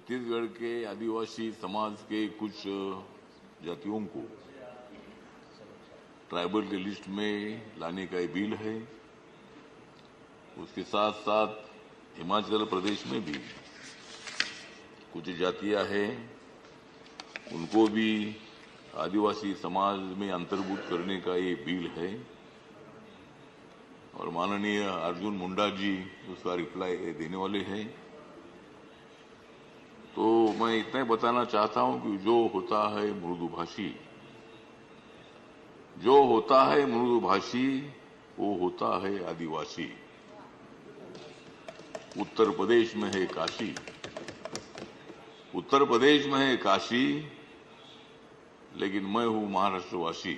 छत्तीसगढ़ के आदिवासी समाज के कुछ जातियों को ट्राइबल के लिस्ट में लाने का ये बिल है। उसके साथ साथ हिमाचल प्रदेश में भी कुछ जातियां हैं, उनको भी आदिवासी समाज में अंतर्भूत करने का ये बिल है। और माननीय अर्जुन मुंडा जी उसका रिप्लाई देने वाले हैं। तो मैं इतना ही बताना चाहता हूं कि जो होता है मृदुभाषी, वो होता है आदिवासी। उत्तर प्रदेश में है काशी, लेकिन मैं हूं महाराष्ट्रवासी।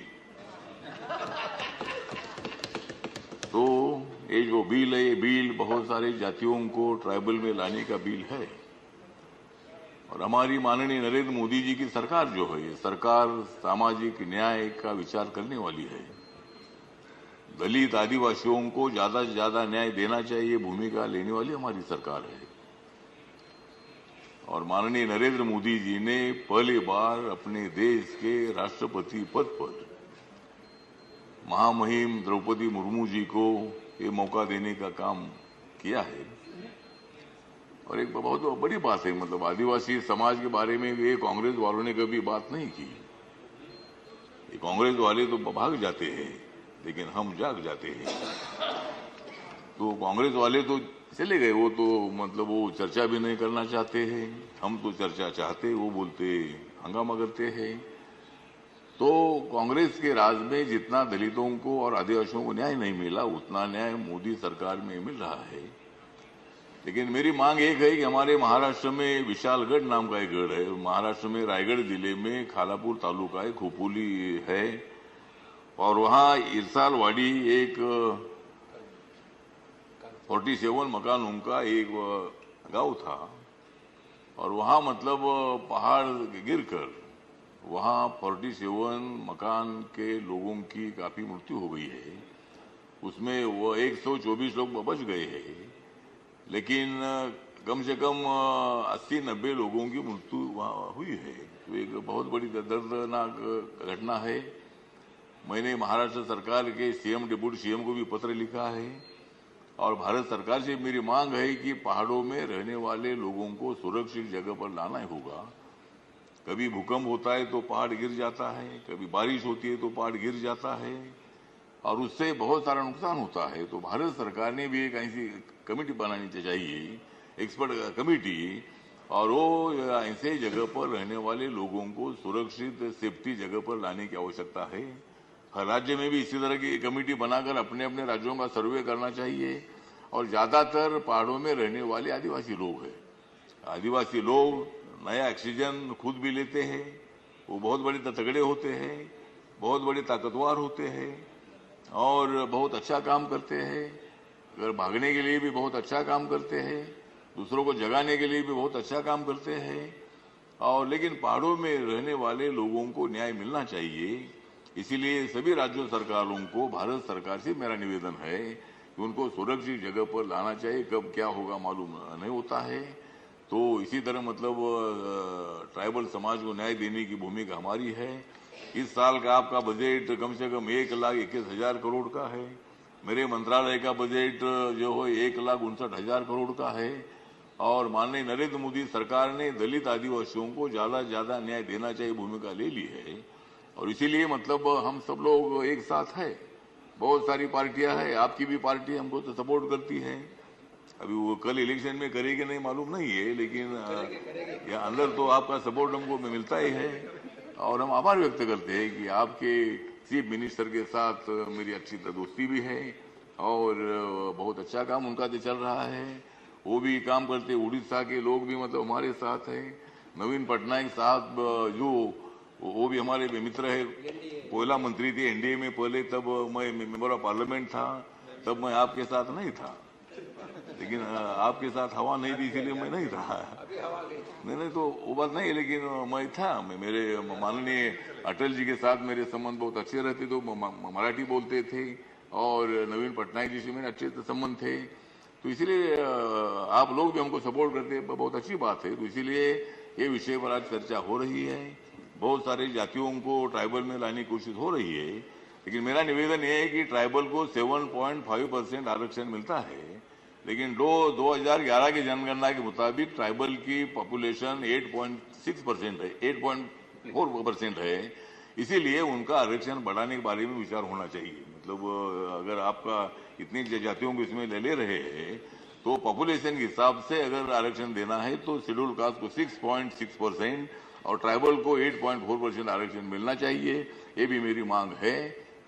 तो ये जो बिल है, ये बिल बहुत सारे जातियों को ट्राइबल में लाने का बिल है। और हमारी माननीय नरेंद्र मोदी जी की सरकार जो है, ये सरकार सामाजिक न्याय का विचार करने वाली है। दलित आदिवासियों को ज्यादा से ज्यादा न्याय देना चाहिए, भूमिका लेने वाली हमारी सरकार है। और माननीय नरेंद्र मोदी जी ने पहली बार अपने देश के राष्ट्रपति पद पर महामहिम द्रौपदी मुर्मू जी को ये मौका देने का काम किया है। और एक बहुत बड़ी बात है, मतलब आदिवासी समाज के बारे में ये कांग्रेस वालों ने कभी बात नहीं की। ये कांग्रेस वाले तो भाग जाते हैं, लेकिन हम जाग जाते हैं। तो कांग्रेस वाले तो चले गए, वो तो मतलब वो चर्चा भी नहीं करना चाहते हैं। हम तो चर्चा चाहते, वो बोलते हंगामा करते हैं। तो कांग्रेस के राज में जितना दलितों को और आदिवासियों को न्याय नहीं मिला, उतना न्याय मोदी सरकार में मिल रहा है। लेकिन मेरी मांग एक है कि हमारे महाराष्ट्र में विशालगढ़ नाम का एक गढ़ है, महाराष्ट्र में रायगढ़ जिले में खालापुर तालुका है, खोपोली है, और वहां इरसालवाड़ी एक 47 मकानों का एक गांव था। और वहां मतलब पहाड़ गिरकर वहां 47 मकान के लोगों की काफी मृत्यु हो गई है। उसमें वो 124 लोग बच गए हैं, लेकिन कम से कम 80-90 लोगों की मृत्यु वहां हुई है। तो एक बहुत बड़ी दर्दनाक घटना है। मैंने महाराष्ट्र सरकार के सीएम, डिप्टी सीएम को भी पत्र लिखा है। और भारत सरकार से मेरी मांग है कि पहाड़ों में रहने वाले लोगों को सुरक्षित जगह पर लाना ही होगा। कभी भूकंप होता है तो पहाड़ गिर जाता है, कभी बारिश होती है तो पहाड़ गिर जाता है, और उससे बहुत सारा नुकसान होता है। तो भारत सरकार ने भी एक ऐसी कमेटी बनानी चाहिए, एक्सपर्ट कमेटी, और वो ऐसे जगह पर रहने वाले लोगों को सुरक्षित सेफ्टी जगह पर लाने की आवश्यकता है। हर राज्य में भी इसी तरह की कमेटी बनाकर अपने अपने राज्यों का सर्वे करना चाहिए। और ज्यादातर पहाड़ों में रहने वाले आदिवासी लोग हैं। आदिवासी लोग नया ऑक्सीजन खुद भी लेते हैं, वो बहुत बड़े तगड़े होते हैं, बहुत बड़े ताकतवर होते हैं, और बहुत अच्छा काम करते हैं। अगर भागने के लिए भी बहुत अच्छा काम करते हैं, दूसरों को जगाने के लिए भी बहुत अच्छा काम करते हैं। और लेकिन पहाड़ों में रहने वाले लोगों को न्याय मिलना चाहिए। इसीलिए सभी राज्यों सरकारों को भारत सरकार से मेरा निवेदन है कि उनको सुरक्षित जगह पर लाना चाहिए। कब क्या होगा मालूम नहीं होता है। तो इसी तरह मतलब ट्राइबल समाज को न्याय देने की भूमिका हमारी है। इस साल का आपका बजट कम से कम 1,21,000 करोड़ का है। मेरे मंत्रालय का बजट जो है 1,59,000 करोड़ का है। और माननीय नरेंद्र मोदी सरकार ने दलित आदिवासियों को ज्यादा से ज्यादा न्याय देना चाहिए भूमिका ले ली है। और इसीलिए मतलब हम सब लोग एक साथ है। बहुत सारी पार्टियां हैं, आपकी भी पार्टी हमको तो सपोर्ट करती है। अभी वो कल इलेक्शन में करेगी नहीं मालूम नहीं है, लेकिन यहाँ अंदर तो आपका सपोर्ट हमको मिलता ही है। और हम आभार व्यक्त करते हैं कि आपके चीफ मिनिस्टर के साथ मेरी अच्छी दोस्ती भी है, और बहुत अच्छा काम उनका तो चल रहा है। वो भी काम करते, उड़ीसा के लोग भी मतलब हमारे साथ है। नवीन पटनायक साहब जो वो भी हमारे मित्र है, कोयला मंत्री थे एनडीए में पहले, तब मैं मेंबर ऑफ पार्लियामेंट था, तब मैं आपके साथ नहीं था। लेकिन आपके साथ हवा नहीं थी, इसीलिए मैं नहीं था। नहीं तो वो बात नहीं, लेकिन मैं था। मेरे माननीय अटल जी के साथ मेरे संबंध बहुत अच्छे रहते, तो मराठी बोलते थे। और नवीन पटनायक जी से मेरे अच्छे संबंध थे। तो इसीलिए आप लोग भी हमको सपोर्ट करते हैं, बहुत अच्छी बात है। तो इसीलिए ये विषय पर आज चर्चा हो रही है। बहुत सारी जातियों को ट्राइबल में लाने की कोशिश हो रही है, लेकिन मेरा निवेदन ये है कि ट्राइबल को 7.5% आरक्षण मिलता है, लेकिन 2011 की जनगणना के मुताबिक ट्राइबल की पॉपुलेशन 8.6% है, 8.4% है। इसीलिए उनका आरक्षण बढ़ाने के बारे में विचार होना चाहिए। मतलब अगर आपका इतनी जातियों को इसमें ले रहे हैं तो पॉपुलेशन के हिसाब से अगर आरक्षण देना है तो शेड्यूल कास्ट को 6.6% और ट्राइबल को 8.4% आरक्षण मिलना चाहिए। ये भी मेरी मांग है।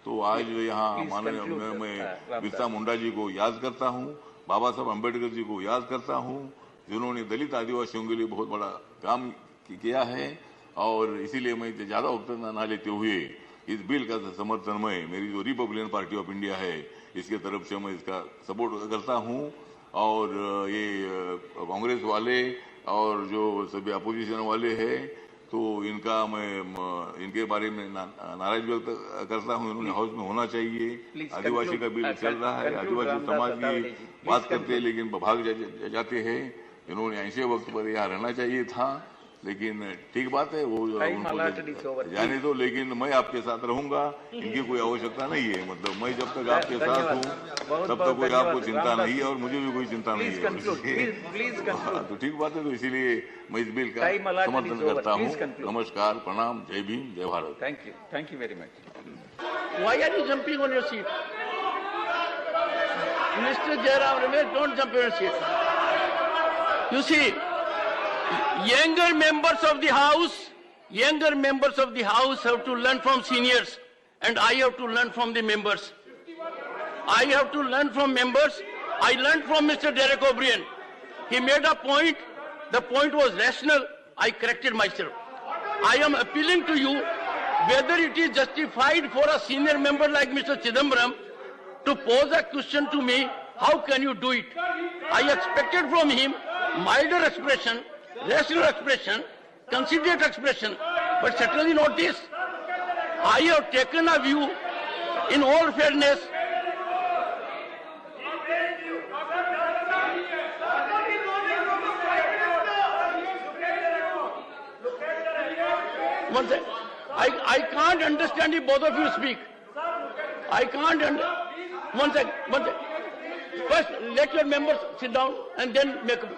तो आज यहाँ माननीय मैं बिरसा मुंडा जी को याद करता हूँ, बाबा साहब अम्बेडकर जी को याद करता हूँ, जिन्होंने दलित आदिवासियों के लिए बहुत बड़ा काम किया है। और इसीलिए मैं ज्यादा वक्त न लेते हुए इस बिल का समर्थन में मेरी जो रिपब्लिकन पार्टी ऑफ इंडिया है इसके तरफ से मैं इसका सपोर्ट करता हूँ। और ये कांग्रेस वाले और जो सभी अपोजिशन वाले हैं तो इनका मैं इनके बारे में नाराज व्यक्त करता हूँ। इन्होंने हाउस में होना चाहिए। आदिवासी का बिल चल रहा है, आदिवासी समाज की बात करते हैं लेकिन भाग जाते हैं। इन्होंने ऐसे वक्त पर यहाँ रहना चाहिए था, लेकिन ठीक बात है, वो उनको जाने दो। लेकिन मैं आपके साथ रहूंगा, इनकी कोई आवश्यकता नहीं है। मतलब मैं जब तक आपके साथ हूँ तब तक कोई आपको चिंता नहीं है और मुझे भी कोई चिंता नहीं है। तो ठीक बात है। तो इसीलिए मैं इस बिल का समर्थन करता हूँ। नमस्कार, प्रणाम, जय भीम, जय Bharat. Thank you very much. Why are you jumping on your seat? Mr. Jairam Ramesh, don't jump on your seat. You see, younger members of the house have to learn from seniors, and I have to learn from the members. I have to learn from members. I learned from Mr. Derek O'Brien. He made a point. The point was rational. I corrected myself. I am appealing to you whether it is justified for a senior member like Mr. Chidambaram to pose a question to me. How can you do it? I expected from him milder expression, rational expression, considerate expression, but certainly not this. I have taken a view in all fairness. One second. I can't understand if both of you speak. I can't One second. First, let your members sit down and then make a...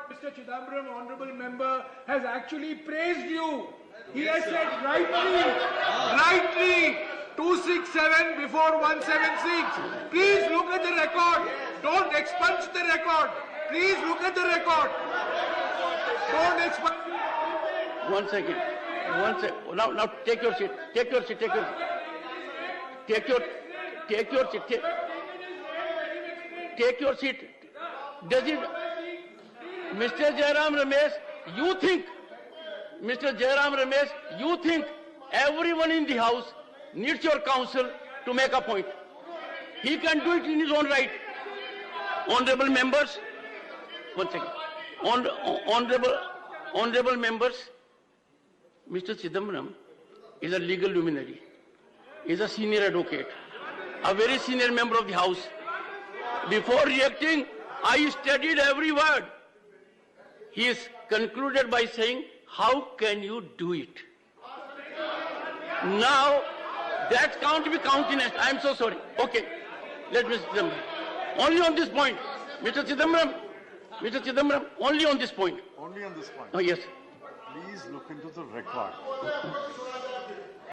Mr. Chidambaram, honorable member, has actually praised you. He has said rightly, 267 before 176. Please look at the record. Don't expunge the record. Please look at the record. Don't expunge. One second. Now take your seat. Take your seat. Does it... Mr. Jairam Ramesh, you think everyone in the house needs your counsel to make a point. He can do it in his own right. Honorable members, one second. Honorable members, Mr. Chidambaram is a legal luminary. He is a senior advocate, a very senior member of the house. Before reacting, I studied every word. He is concluded by saying, how can you do it? Now, that can't be countenanced. I am so sorry. Okay, let Mr. Chidambaram. Only on this point. Mr. Chidambaram, only on this point. Only on this point. Oh, yes. Please look into the record.